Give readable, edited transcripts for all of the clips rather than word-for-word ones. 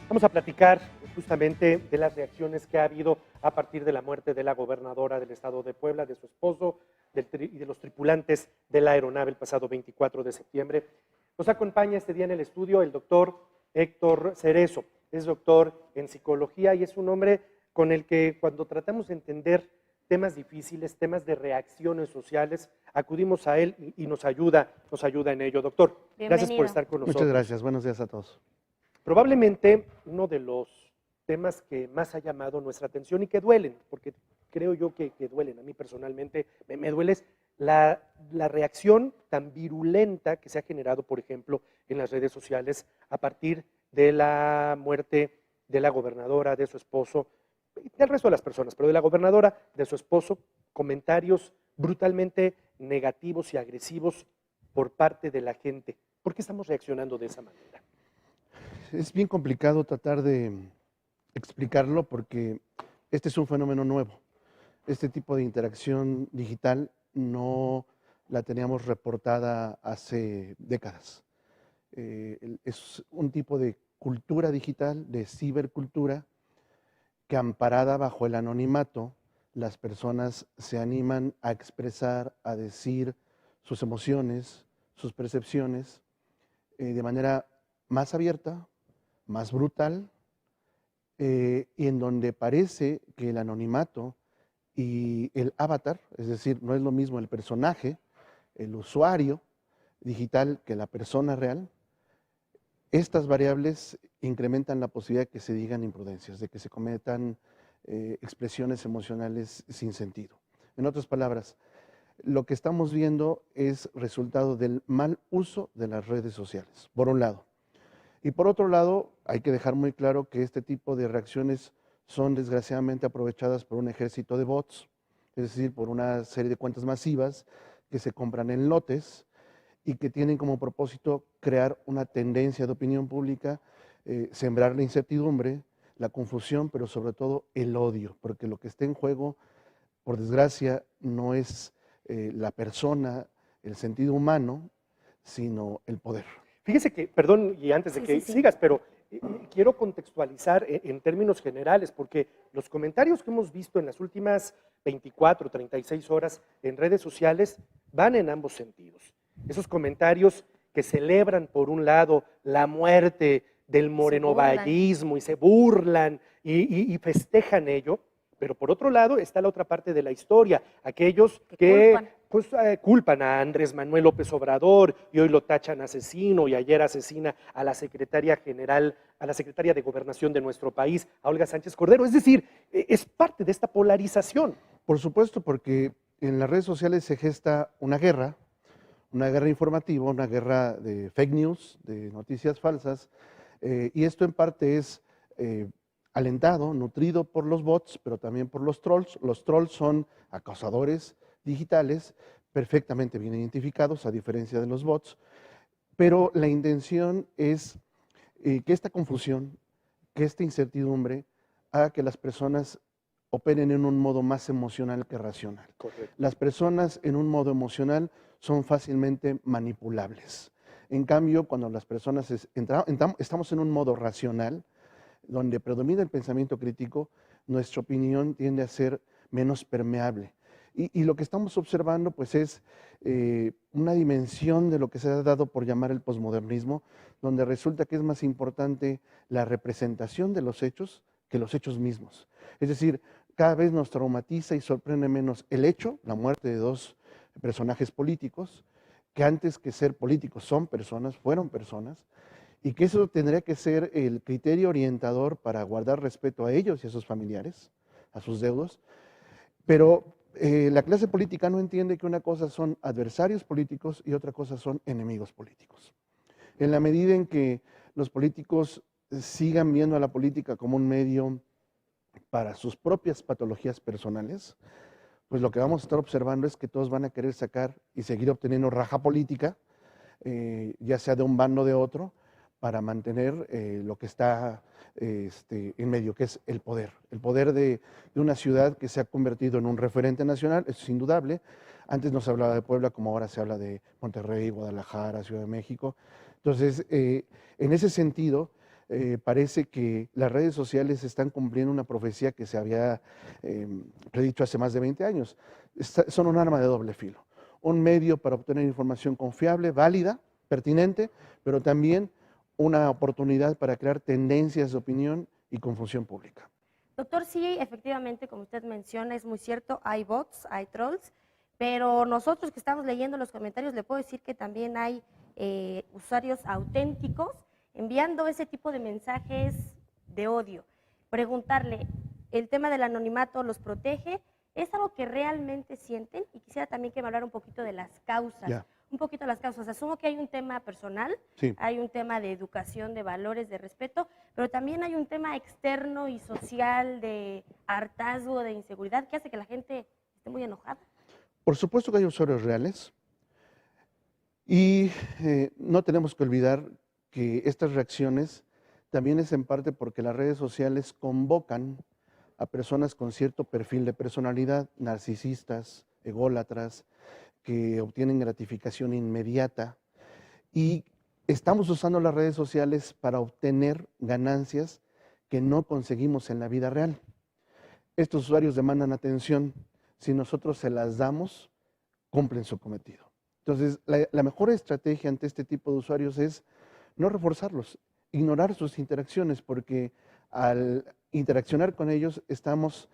Vamos a platicar justamente de las reacciones que ha habido a partir de la muerte de la gobernadora del estado de Puebla, de su esposo y de los tripulantes de la aeronave el pasado 24 de septiembre. Nos acompaña este día en el estudio el doctor Héctor Cerezo. Es doctor en psicología y es un hombre con el que cuando tratamos de entender temas difíciles, temas de reacciones sociales, acudimos a él y nos ayuda en ello. Doctor, gracias por estar con nosotros. Muchas gracias, buenos días a todos. Probablemente uno de los temas que más ha llamado nuestra atención y que duelen, porque creo yo que duelen, a mí personalmente me duele, es la reacción tan virulenta que se ha generado, por ejemplo, en las redes sociales a partir de la muerte de la gobernadora, de su esposo, del resto de las personas, pero de la gobernadora, de su esposo, comentarios brutalmente negativos y agresivos por parte de la gente. ¿Por qué estamos reaccionando de esa manera? Es bien complicado tratar de explicarlo porque este es un fenómeno nuevo. Este tipo de interacción digital no la teníamos reportada hace décadas. Es un tipo de cultura digital, de cibercultura, que amparada bajo el anonimato, las personas se animan a expresar, a decir sus emociones, sus percepciones, de manera más abierta, más brutal, y en donde parece que el anonimato y el avatar, es decir, no es lo mismo el personaje, el usuario digital que la persona real, estas variables incrementan la posibilidad de que se digan imprudencias, de que se cometan expresiones emocionales sin sentido. En otras palabras, lo que estamos viendo es resultado del mal uso de las redes sociales, por un lado. Y por otro lado, hay que dejar muy claro que este tipo de reacciones son desgraciadamente aprovechadas por un ejército de bots, es decir, por una serie de cuentas masivas que se compran en lotes y que tienen como propósito crear una tendencia de opinión pública, sembrar la incertidumbre, la confusión, pero sobre todo el odio, porque lo que está en juego, por desgracia, no es la persona, el sentido humano, sino el poder. Fíjese que, perdón, y antes de que sigas, pero quiero contextualizar en términos generales, porque los comentarios que hemos visto en las últimas 24, 36 horas en redes sociales van en ambos sentidos. Esos comentarios que celebran, por un lado, la muerte del morenovallismo y se burlan y festejan ello, pero por otro lado está la otra parte de la historia, aquellos que culpan a Andrés Manuel López Obrador y hoy lo tachan asesino y ayer asesina a la secretaria general, a la secretaria de Gobernación de nuestro país, a Olga Sánchez Cordero. Es decir, es parte de esta polarización. Por supuesto, porque en las redes sociales se gesta una guerra informativa, una guerra de fake news, de noticias falsas, y esto en parte es alentado, nutrido por los bots, pero también por los trolls. Los trolls son acosadores digitales perfectamente bien identificados, a diferencia de los bots, pero la intención es que esta confusión, que esta incertidumbre haga que las personas operen en un modo más emocional que racional. Correcto. Las personas en un modo emocional son fácilmente manipulables. En cambio, cuando las personas estamos en un modo racional, donde predomina el pensamiento crítico, nuestra opinión tiende a ser menos permeable. Y lo que estamos observando pues es una dimensión de lo que se ha dado por llamar el posmodernismo, donde resulta que es más importante la representación de los hechos que los hechos mismos. Es decir, cada vez nos traumatiza y sorprende menos el hecho, la muerte de dos personajes políticos, que antes que ser políticos son personas, fueron personas, y que eso tendría que ser el criterio orientador para guardar respeto a ellos y a sus familiares, a sus deudos, pero la clase política no entiende que una cosa son adversarios políticos y otra cosa son enemigos políticos. En la medida en que los políticos sigan viendo a la política como un medio para sus propias patologías personales, pues lo que vamos a estar observando es que todos van a querer sacar y seguir obteniendo raja política, ya sea de un bando o de otro, para mantener lo que está en medio, que es el poder de una ciudad que se ha convertido en un referente nacional, eso es indudable. Antes no se hablaba de Puebla, como ahora se habla de Monterrey, Guadalajara, Ciudad de México. Entonces, en ese sentido, parece que las redes sociales están cumpliendo una profecía que se había predicho hace más de 20 años. Son un arma de doble filo, un medio para obtener información confiable, válida, pertinente, pero también una oportunidad para crear tendencias de opinión y confusión pública. Doctor, sí, efectivamente, como usted menciona, es muy cierto, hay bots, hay trolls, pero nosotros que estamos leyendo los comentarios le puedo decir que también hay usuarios auténticos enviando ese tipo de mensajes de odio. Preguntarle, ¿el tema del anonimato los protege? ¿Es algo que realmente sienten? Y quisiera también que me hablara un poquito de las causas. Ya. Un poquito de las causas. Asumo que hay un tema personal, Sí. hay un tema de educación, de valores, de respeto, pero también hay un tema externo y social de hartazgo, de inseguridad, que hace que la gente esté muy enojada. Por supuesto que hay usuarios reales y no tenemos que olvidar que estas reacciones también es en parte porque las redes sociales convocan a personas con cierto perfil de personalidad, narcisistas, ególatras, que obtienen gratificación inmediata y estamos usando las redes sociales para obtener ganancias que no conseguimos en la vida real. Estos usuarios demandan atención. Si nosotros se las damos, cumplen su cometido. Entonces, la mejor estrategia ante este tipo de usuarios es no reforzarlos, ignorar sus interacciones, porque al interaccionar con ellos estamos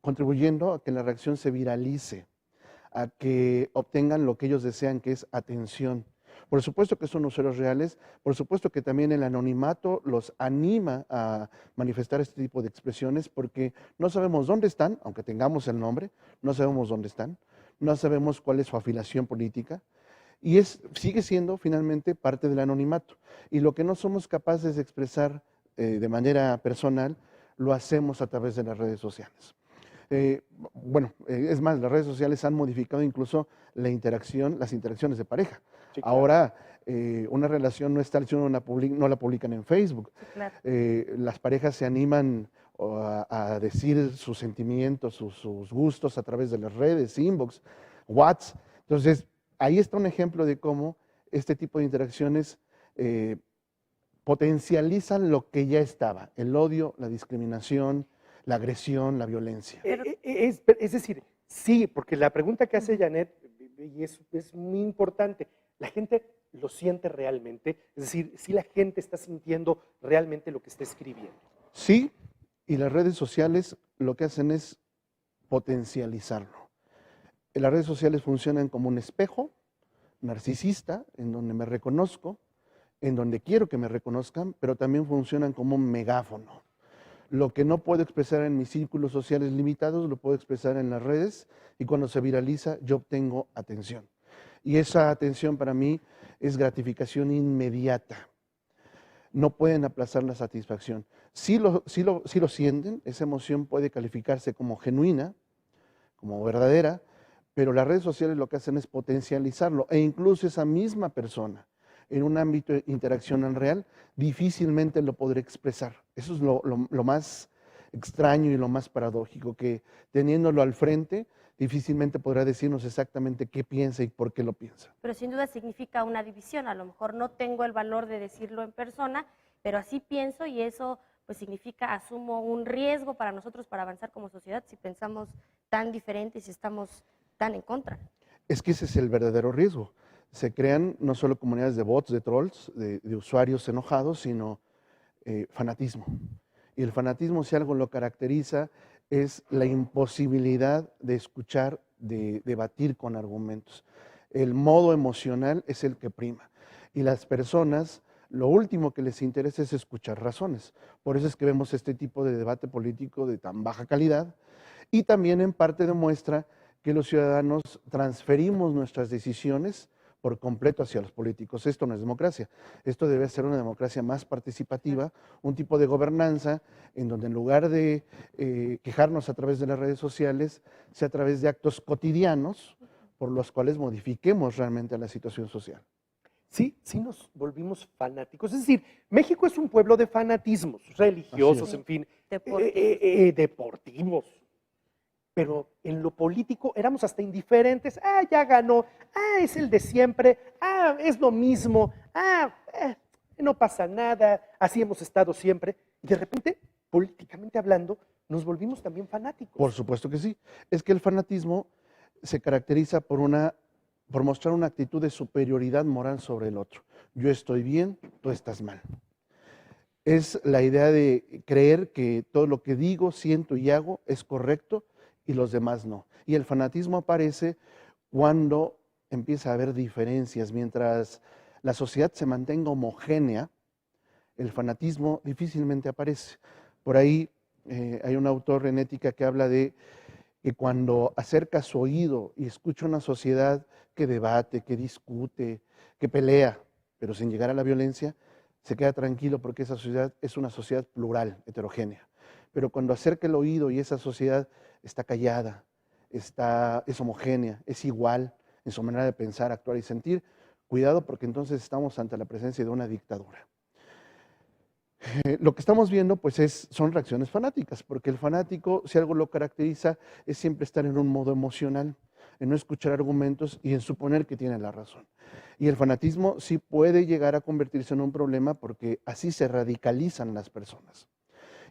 contribuyendo a que la reacción se viralice, a que obtengan lo que ellos desean, que es atención. Por supuesto que son usuarios reales, por supuesto que también el anonimato los anima a manifestar este tipo de expresiones porque no sabemos dónde están, aunque tengamos el nombre, no sabemos dónde están, no sabemos cuál es su afiliación política y sigue siendo finalmente parte del anonimato. Y lo que no somos capaces de expresar de manera personal, lo hacemos a través de las redes sociales. Es más, las redes sociales han modificado incluso las interacciones de pareja. Sí, claro. Ahora, una relación no está si uno no la publican en Facebook. Sí, claro. Las parejas se animan a decir sus sentimientos, sus gustos a través de las redes, inbox, WhatsApp. Entonces, ahí está un ejemplo de cómo este tipo de interacciones potencializan lo que ya estaba, el odio, la discriminación, la agresión, la violencia. Es decir, sí, porque la pregunta que hace Janet, y es muy importante, la gente lo siente realmente, es decir, si la gente está sintiendo realmente lo que está escribiendo. Sí, y las redes sociales lo que hacen es potencializarlo. Las redes sociales funcionan como un espejo narcisista, en donde me reconozco, en donde quiero que me reconozcan, pero también funcionan como un megáfono. Lo que no puedo expresar en mis círculos sociales limitados, lo puedo expresar en las redes y cuando se viraliza yo obtengo atención. Y esa atención para mí es gratificación inmediata. No pueden aplazar la satisfacción. Si lo sienten, esa emoción puede calificarse como genuina, como verdadera, pero las redes sociales lo que hacen es potencializarlo e incluso esa misma persona en un ámbito de interacción en real, difícilmente lo podré expresar. Eso es lo más extraño y lo más paradójico, que teniéndolo al frente, difícilmente podrá decirnos exactamente qué piensa y por qué lo piensa. Pero sin duda significa una división, a lo mejor no tengo el valor de decirlo en persona, pero así pienso y eso pues significa, asumo, un riesgo para nosotros para avanzar como sociedad si pensamos tan diferente y si estamos tan en contra. Es que ese es el verdadero riesgo. Se crean no solo comunidades de bots, de trolls, de usuarios enojados, sino fanatismo. Y el fanatismo, si algo lo caracteriza, es la imposibilidad de escuchar, de debatir con argumentos. El modo emocional es el que prima. Y las personas, lo último que les interesa es escuchar razones. Por eso es que vemos este tipo de debate político de tan baja calidad. Y también en parte demuestra que los ciudadanos transferimos nuestras decisiones por completo hacia los políticos. Esto no es democracia. Esto debe ser una democracia más participativa, un tipo de gobernanza en donde en lugar de quejarnos a través de las redes sociales, sea a través de actos cotidianos por los cuales modifiquemos realmente la situación social. Sí, sí nos volvimos fanáticos. Es decir, México es un pueblo de fanatismos religiosos, en fin, deportivos. Pero en lo político éramos hasta indiferentes. Ya ganó, es el de siempre, es lo mismo, no pasa nada, así hemos estado siempre, y de repente, políticamente hablando, nos volvimos también fanáticos. Por supuesto que sí. Es que el fanatismo se caracteriza por mostrar una actitud de superioridad moral sobre el otro. Yo estoy bien, tú estás mal. Es la idea de creer que todo lo que digo, siento y hago es correcto y los demás no. Y el fanatismo aparece cuando empieza a haber diferencias. Mientras la sociedad se mantenga homogénea, el fanatismo difícilmente aparece. Por ahí hay un autor en ética que habla de que cuando acerca su oído y escucha una sociedad que debate, que discute, que pelea, pero sin llegar a la violencia, se queda tranquilo porque esa sociedad es una sociedad plural, heterogénea. Pero cuando acerca el oído y esa sociedad está callada, es homogénea, es igual en su manera de pensar, actuar y sentir, cuidado porque entonces estamos ante la presencia de una dictadura. Lo que estamos viendo pues son reacciones fanáticas, porque el fanático, si algo lo caracteriza, es siempre estar en un modo emocional, en no escuchar argumentos y en suponer que tiene la razón. Y el fanatismo sí puede llegar a convertirse en un problema porque así se radicalizan las personas.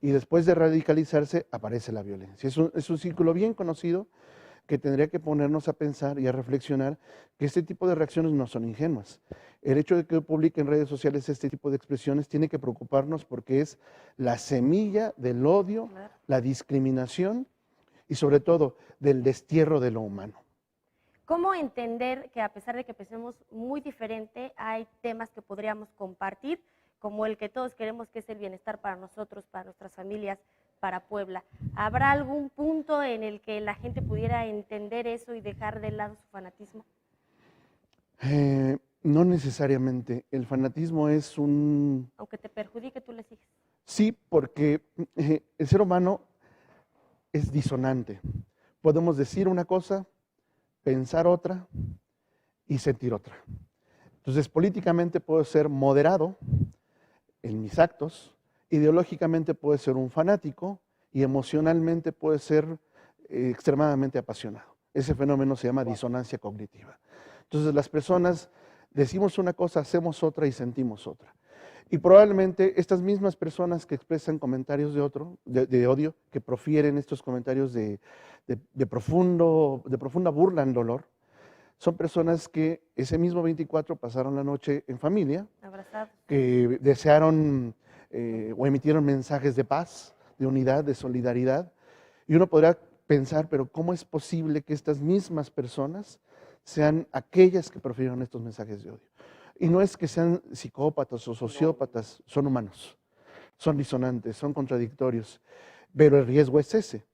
Y después de radicalizarse aparece la violencia. Es un círculo bien conocido que tendría que ponernos a pensar y a reflexionar que este tipo de reacciones no son ingenuas. El hecho de que publique en redes sociales este tipo de expresiones tiene que preocuparnos porque es la semilla del odio, la discriminación y sobre todo del destierro de lo humano. ¿Cómo entender que a pesar de que pensemos muy diferente, hay temas que podríamos compartir, como el que todos queremos, que es el bienestar para nosotros, para nuestras familias, para Puebla? ¿Habrá algún punto en el que la gente pudiera entender eso y dejar de lado su fanatismo? No necesariamente. El fanatismo es un... Aunque te perjudique, tú le sigues. Sí, porque el ser humano es disonante. Podemos decir una cosa, pensar otra y sentir otra. Entonces, políticamente puedo ser moderado en mis actos, ideológicamente puedo ser un fanático y emocionalmente puedo ser extremadamente apasionado. Ese fenómeno se llama disonancia cognitiva. Entonces, las personas decimos una cosa, hacemos otra y sentimos otra. Y probablemente estas mismas personas que expresan comentarios de odio, que profieren estos comentarios de profunda burla en dolor, son personas que ese mismo 24 pasaron la noche en familia, Abrazados. que desearon o emitieron mensajes de paz, de unidad, de solidaridad. Y uno podrá pensar, pero ¿cómo es posible que estas mismas personas sean aquellas que profirieron estos mensajes de odio? Y no es que sean psicópatas o sociópatas, son humanos, son disonantes, son contradictorios, pero el riesgo es ese,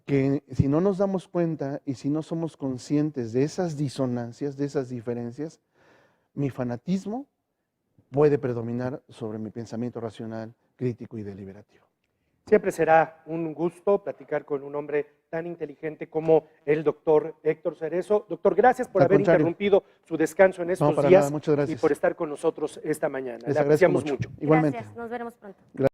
que si no nos damos cuenta y si no somos conscientes de esas disonancias, de esas diferencias, mi fanatismo puede predominar sobre mi pensamiento racional, crítico y deliberativo. Siempre será un gusto platicar con un hombre tan inteligente como el doctor Héctor Cerezo. Doctor, gracias por haber interrumpido su descanso en estos días nada, muchas gracias. y por estar con nosotros esta mañana. Les Le apreciamos agradezco mucho. Igualmente. Gracias, nos veremos pronto. Gracias.